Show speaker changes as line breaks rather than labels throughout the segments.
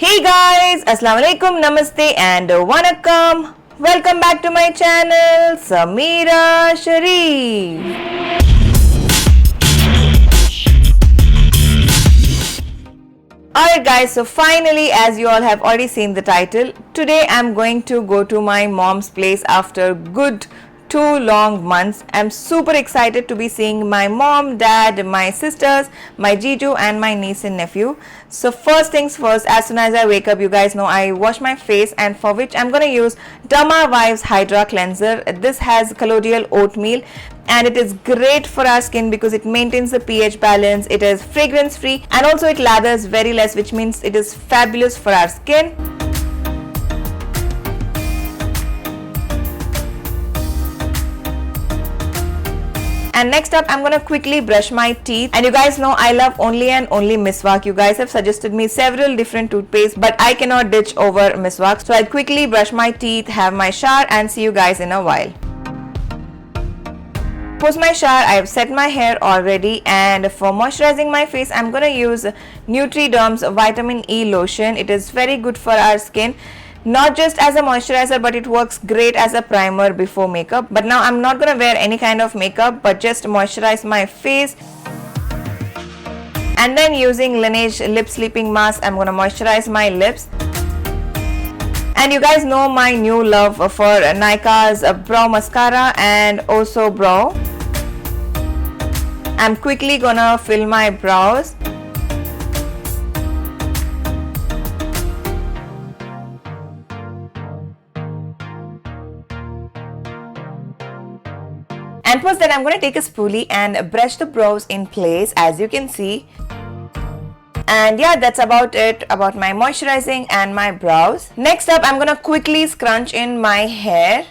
Hey guys, Assalamu alaikum, Namaste and Vanakkam. Welcome back to my channel, Sameera Sharif. Alright guys, so finally, as you all have already seen the title, today I'm going to go to my mom's place after good 2 long months. I'm super excited to be seeing my mom, dad, my sisters, my Jiju and my niece and nephew. So first things first, as soon as I wake up, you guys know I wash my face, and for which I'm gonna use Derma Vibes Hydra Cleanser. This has colloidal oatmeal and it is great for our skin because it maintains the pH balance, it is fragrance free and also it lathers very less, which means it is fabulous for our skin. And next up, I'm gonna quickly brush my teeth. And you guys know I love only and only Miswak. You guys have suggested me several different toothpastes, but I cannot ditch over Miswak. So I'll quickly brush my teeth, have my shower, and see you guys in a while. Post my shower, I have set my hair already, and for moisturizing my face, I'm gonna use Nutriderm's Vitamin E lotion. It is very good for our skin. Not just as a moisturizer, but it works great as a primer before makeup. But now I'm not gonna wear any kind of makeup, but just moisturize my face. And then using Laneige lip sleeping mask, I'm gonna moisturize my lips. And you guys know my new love for Nykaa's brow mascara and also brow. I'm quickly gonna fill my brows. And post that, I'm going to take a spoolie and brush the brows in place, as you can see. And yeah, that's about it about my moisturizing and my brows. Next up, I'm going to quickly scrunch in my hair.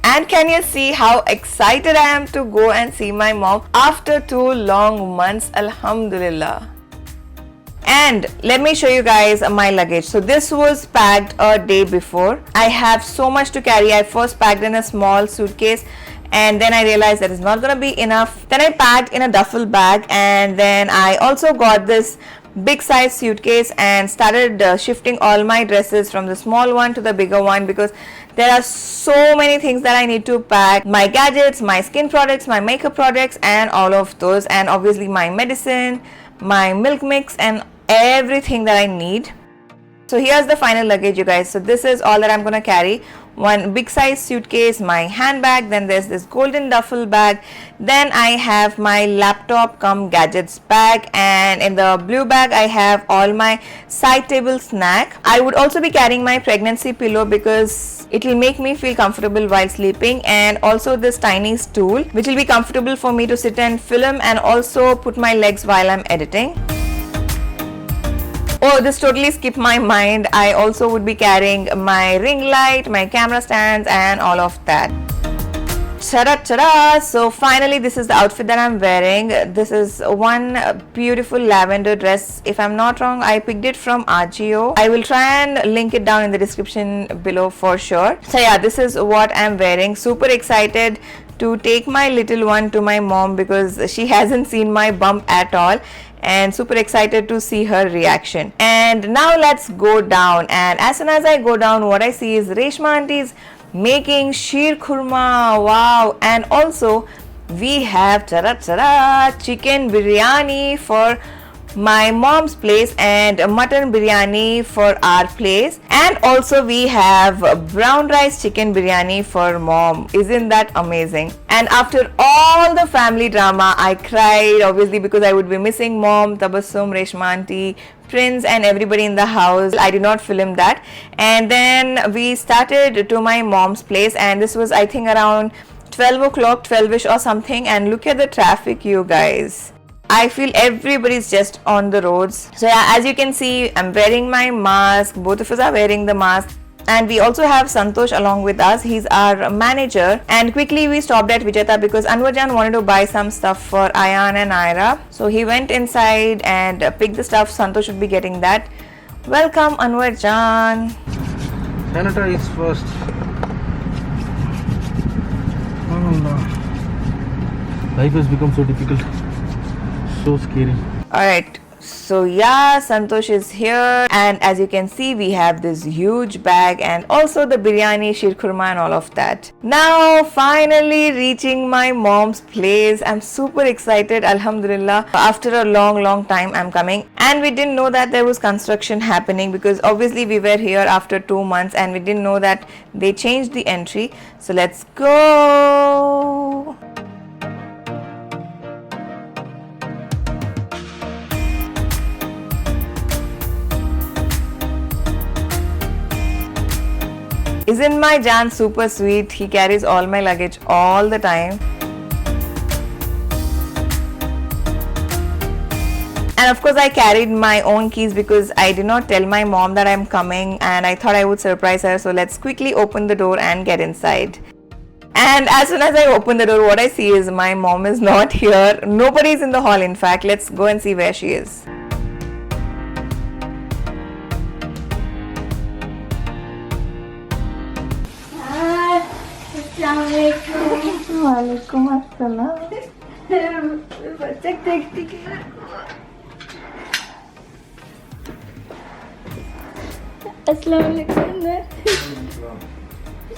And can you see how excited I am to go and see my mom after 2 long months? Alhamdulillah. And let me show you guys my luggage. So this was packed a day before. I have so much to carry. I first packed in a small suitcase, and then I realized that it's not gonna be enough. Then I packed in a duffel bag, and then I also got this big size suitcase and started shifting all my dresses from the small one to the bigger one, because there are so many things that I need to pack. My gadgets, my skin products, my makeup products and all of those, and obviously my medicine, my milk mix and everything that I need. So here's the final luggage, you guys. So this is all that I'm gonna carry. One big size suitcase, my handbag, then there's this golden duffel bag, then I have my laptop cum gadgets bag, and in the blue bag I have all my side table snack. I would also be carrying my pregnancy pillow because it will make me feel comfortable while sleeping, and also this tiny stool which will be comfortable for me to sit and film and also put my legs while I'm editing. Oh, this totally skipped my mind. I also would be carrying my ring light, my camera stands and all of that. Ta-da! So finally this is the outfit that I'm wearing. This is one beautiful lavender dress. If I'm not wrong, I picked it from Ajio. I will try and link it down in the description below for sure. So yeah, this is what I'm wearing. Super excited to take my little one to my mom because she hasn't seen my bump at all, and super excited to see her reaction. And now let's go down, and as soon as I go down, what I see is Reshma aunties making sheer khurma. Wow. And also we have chicken biryani for my mom's place and mutton biryani for our place, and also we have brown rice chicken biryani for mom. Isn't that amazing? And after all the family drama, I cried obviously because I would be missing mom, Tabassum, Reshma auntie, Prince and everybody in the house. I did not film that. And then we started to my mom's place, and this was I think around 12 o'clock, 12ish or something, and look at the traffic, you guys. I feel everybody's just on the roads. So yeah, as you can see, I'm wearing my mask. Both of us are wearing the mask. And we also have Santosh along with us. He's our manager. And quickly we stopped at Vijeta because Anwar Jan wanted to buy some stuff for Ayan and Ira. So he went inside and picked the stuff. Santosh should be getting that. Welcome, Anwar Jan.
Sanitize first. Oh no. Life has become so difficult. So scary.
Alright, So yeah, Santosh is here, and as you can see we have this huge bag and also the biryani, sheer khurma and all of that. Now finally reaching my mom's place. I'm super excited, alhamdulillah. After a long time I'm coming, and we didn't know that there was construction happening because obviously we were here after 2 months and we didn't know that they changed the entry. So let's go. Isn't my Jan super sweet? He carries all my luggage all the time. And of course I carried my own keys because I did not tell my mom that I'm coming and I thought I would surprise her. So let's quickly open the door and get inside. And as soon as I open the door, what I see is my mom is not here. Nobody is in the hall, in fact. Let's go and see where she is. वालेकुम अस्सलाम। बच्चा देखती क्या? अस्सलाम वालेकुम।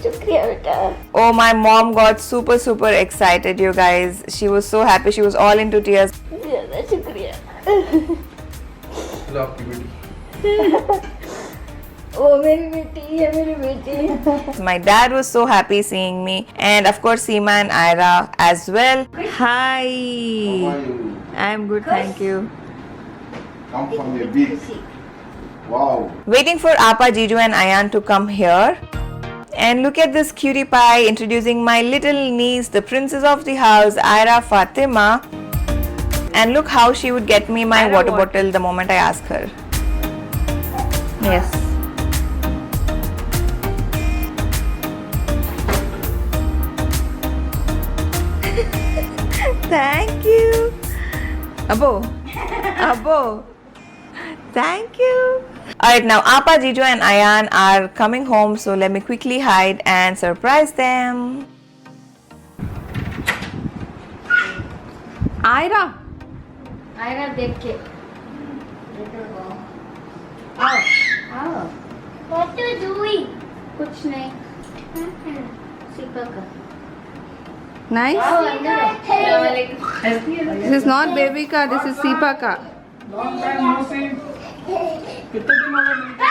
शुक्रिया बेटा। Oh, my mom got super excited, you guys. She was so happy. She was all into tears. ज़्यादा शुक्रिया।
लो आपकी बेटी।
Oh, मेरी बेटी है, मेरी बेटी. My dad was so happy seeing me, and of course Seema and Ira as well. Hi.
How are you?
I'm good, thank you.
Come from your beach. Wow.
Waiting for Appa, Jiju and Ayan to come here. And look at this cutie pie introducing my little niece, the princess of the house, Ira Fatima. And look how she would get me my water bottle the moment I ask her. Yes. Thank you. Abo. Thank you. Alright, now Appa, Jiju and Ayan are coming home, so let me quickly hide and surprise them.
Ira,
देख के आओ आओ What you doing? कुछ नहीं cepa का
nice.
आओ अंदर
This is not baby ka, this is Sipa ka.
Long time no see. कितने दिन हो गए मिलके?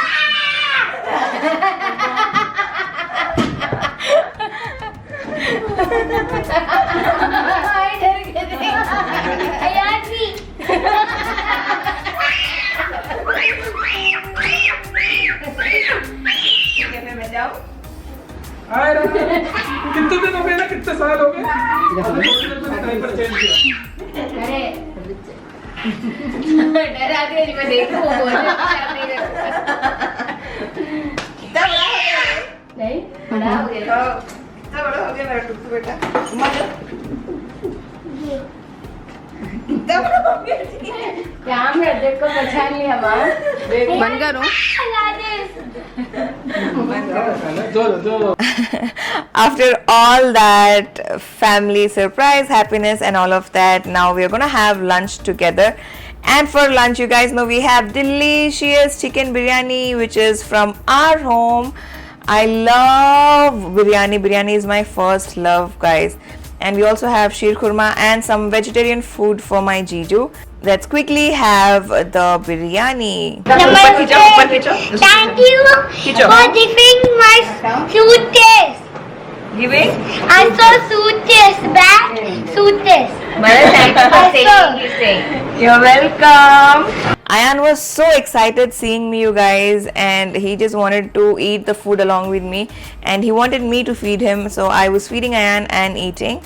डर गए यार भी मैं जाऊं
आए रहा। कितने दिन हो गए ना, कितने साल हो गए? डायपर चेंज किया।
अरे डरा दिया जी मैं देखूं वो नहीं बड़ा हो गया
कितना बड़ा हो गया मेरा टुकड़ू बेटा?
कैमरा देखो पहचान लिया माँ
बंद करो.
After all that family surprise, happiness and all of that, now we are gonna have lunch together. And for lunch, you guys know we have delicious chicken biryani, which is from our home. I love biryani. Biryani is my first love, guys. And we also have sheer khurma and some vegetarian food for my Jiju. Let's quickly have the biryani.
Thank you for giving my suitcase.
Giving?
I saw suitcase, bag, suitcase.
Thank you for
saying.
You're welcome. Ayan was so excited seeing me, you guys, and he just wanted to eat the food along with me, and he wanted me to feed him, so I was feeding Ayan and eating.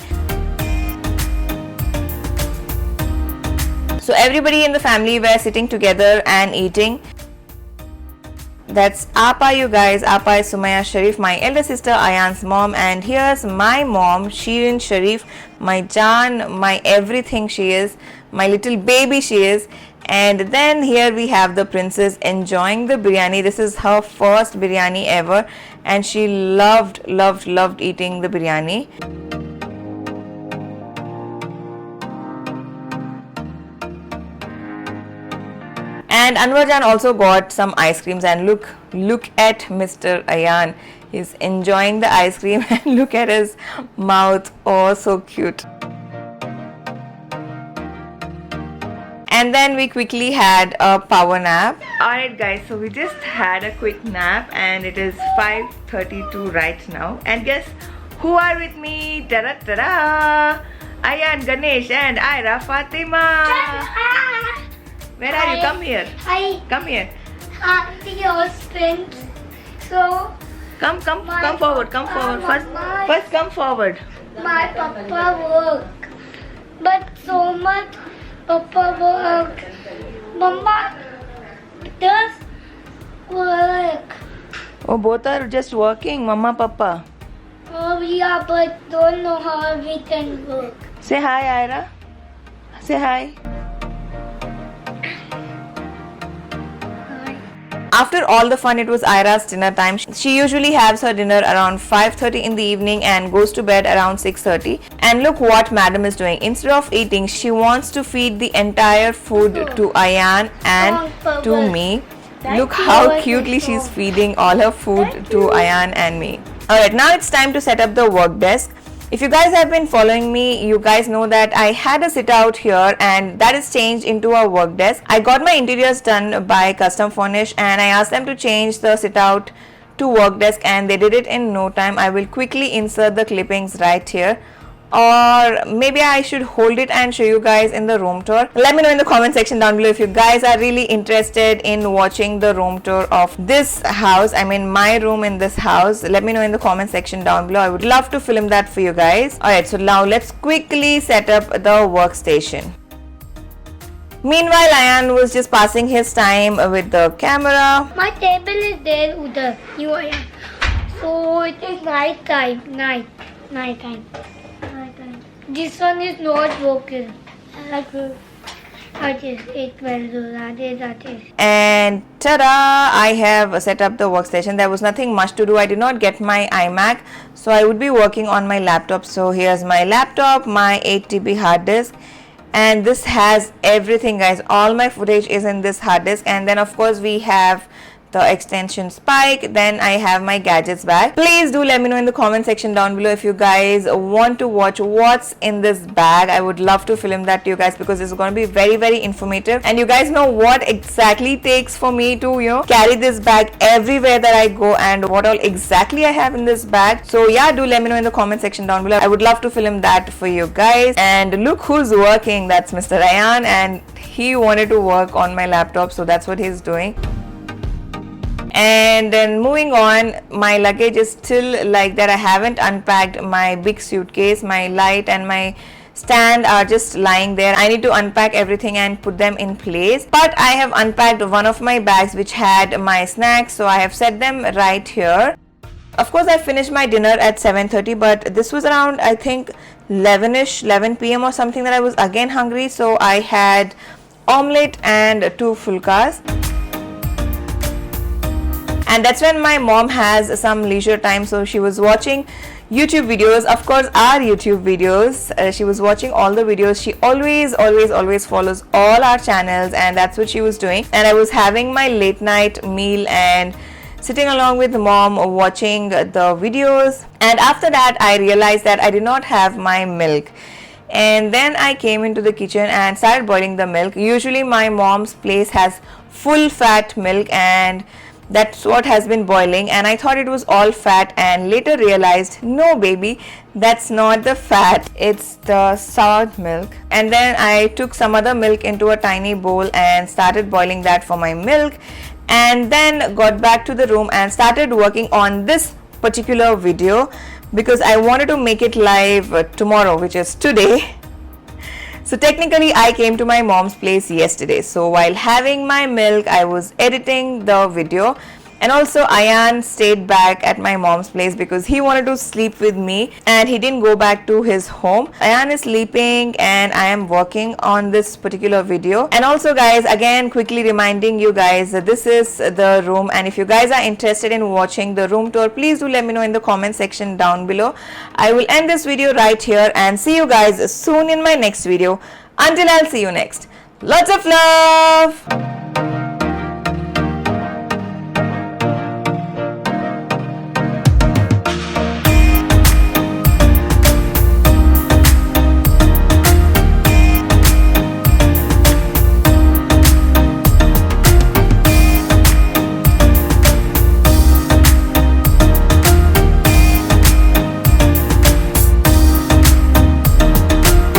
So everybody in the family were sitting together and eating. That's Appa, you guys. Appa is Sumaya Sharif, my elder sister, Ayan's mom, and here's my mom, Shirin Sharif, my Jan, my everything she is, my little baby she is. And then here we have the princess enjoying the biryani. This is her first biryani ever, and she loved eating the biryani. And Anwarjan also got some ice creams, and look at Mr. Ayan. He's enjoying the ice cream and look at his mouth. Oh, so cute. And then we quickly had a power nap. Alright guys, so we just had a quick nap and it is 5:32 right now. And guess who are with me? Ta-da ta-da! Ayan, Ganesh and Ira Fatima. Where are you? Come here.
Hi.
Come here.
Auntie your strength. So
Come forward. Come forward. First come forward.
my papa work. But so much papa work. Mama does work.
Oh, both are just working, Mama, Papa.
Oh yeah, but don't know how we can work.
Say hi, Ira. Say hi. After all the fun, it was Ira's dinner time. She usually has her dinner around 5:30 in the evening and goes to bed around 6:30. And look what Madam is doing. Instead of eating, she wants to feed the entire food to Ayan and to me. Look how cutely she's feeding all her food to Ayan and me. Alright, now it's time to set up the work desk. If you guys have been following me, you guys know that I had a sit out here and that is changed into a work desk. I got my interiors done by Custom Furnish and I asked them to change the sit out to work desk and they did it in no time. I will quickly insert the clippings right here. Or maybe I should hold it and show you guys in the room tour. Let me know in the comment section down below if you guys are really interested in watching the room tour of this house. I mean my room in this house. Let me know in the comment section down below. I would love to film that for you guys. Alright, so now let's quickly set up the workstation. Meanwhile, Ayan was just passing his time with the camera.
My table is there, Udar. You are. So it is night time. Night time. This one is not working. Like that is 812. That is.
And ta-da! I have set up the workstation. There was nothing much to do. I did not get my iMac, so I would be working on my laptop. So here's my laptop, my 8 TB hard disk, and this has everything, guys. All my footage is in this hard disk, and then of course we have the extension spike. Then I have my gadgets bag. Please do let me know in the comment section down below if you guys want to watch what's in this bag. I would love to film that to you guys because this is going to be very, very informative, and you guys know what exactly takes for me to, you know, carry this bag everywhere that I go and what all exactly I have in this bag. So yeah, do let me know in the comment section down below. I would love to film that for you guys. And look who's working. That's Mr. Ayan, and he wanted to work on my laptop, so that's what he's doing. And then moving on, my luggage is still like that. I haven't unpacked my big suitcase. My light and my stand are just lying there. I need to unpack everything and put them in place. But I have unpacked one of my bags which had my snacks, so I have set them right here. Of course, I finished my dinner at 7:30, but this was around, I think, 11 p.m. or something that I was again hungry. So I had omelette and 2 fulkas. And that's when my mom has some leisure time, so she was watching YouTube videos, of course our YouTube videos. She was watching all the videos. She always follows all our channels, and that's what she was doing. And I was having my late night meal and sitting along with mom watching the videos. And after that I realized that I did not have my milk, and then I came into the kitchen and started boiling the milk. Usually my mom's place has full fat milk, and that's what has been boiling, and I thought it was all fat, and later realized, no baby, that's not the fat, it's the soured milk. And then I took some other milk into a tiny bowl and started boiling that for my milk, and then got back to the room and started working on this particular video because I wanted to make it live tomorrow, which is today. So technically I came to my mom's place yesterday. So while having my milk, I was editing the video, and also Ayan stayed back at my mom's place because he wanted to sleep with me and he didn't go back to his home. Ayan is sleeping and I am working on this particular video. And also guys, again quickly reminding you guys that this is the room, and if you guys are interested in watching the room tour, please do let me know in the comment section down below. I will end this video right here and see you guys soon in my next video. Until I'll see you next. Lots of love!